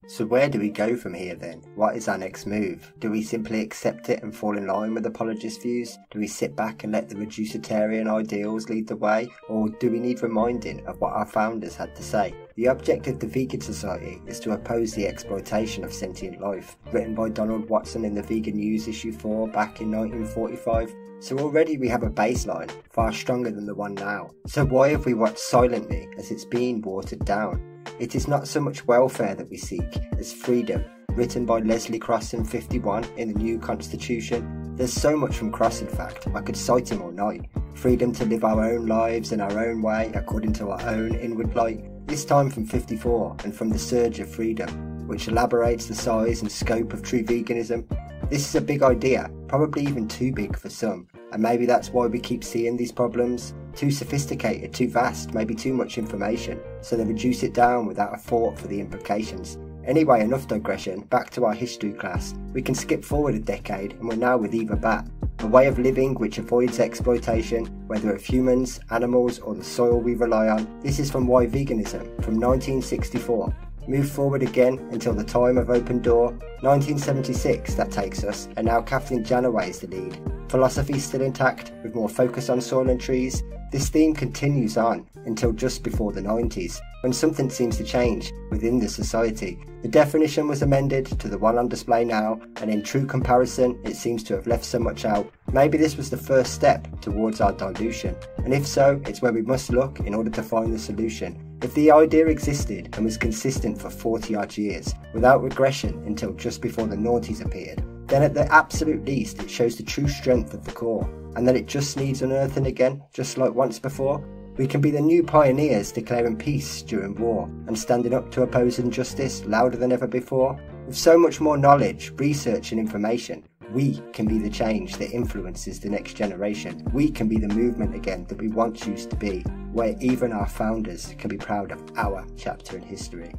So where do we go from here then? What is our next move? Do we simply accept it and fall in line with apologist views? Do we sit back and let the reducitarian ideals lead the way? Or do we need reminding of what our founders had to say? The object of the Vegan Society is to oppose the exploitation of sentient life, written by Donald Watson in the Vegan News issue 4 back in 1945. So already we have a baseline, far stronger than the one now. So why have we watched silently as it's being watered down? It is not so much welfare that we seek as freedom, written by Leslie Cross in 51 in the new constitution. There's so much from Cross, in fact, I could cite him all night. Freedom to live our own lives in our own way according to our own inward light. This time from 54 and from the Surge of Freedom, which elaborates the size and scope of true veganism. This is a big idea, probably even too big for some, and maybe that's why we keep seeing these problems. Too sophisticated, too vast, maybe too much information, so they reduce it down without a thought for the implications. Anyway, enough digression, back to our history class. We can skip forward a decade and we're now with Eva Bat, a way of living which avoids exploitation, whether of humans, animals or the soil we rely on. This is from Why Veganism, from 1964. Move forward again until the time of Open Door, 1976 that takes us, and now Kathleen Janaway is the lead. Philosophy still intact, with more focus on soil and trees. This theme continues on until just before the 90s, when something seems to change within the society. The definition was amended to the one on display now, and in true comparison it seems to have left so much out. Maybe this was the first step towards our dilution, and if so, it's where we must look in order to find the solution. If the idea existed and was consistent for 40 odd years, without regression until just before the noughties appeared, then at the absolute least it shows the true strength of the core, and that it just needs unearthing again, just like once before. We can be the new pioneers declaring peace during war, and standing up to oppose injustice louder than ever before. With so much more knowledge, research and information, we can be the change that influences the next generation. We can be the movement again that we once used to be, where even our founders can be proud of our chapter in history.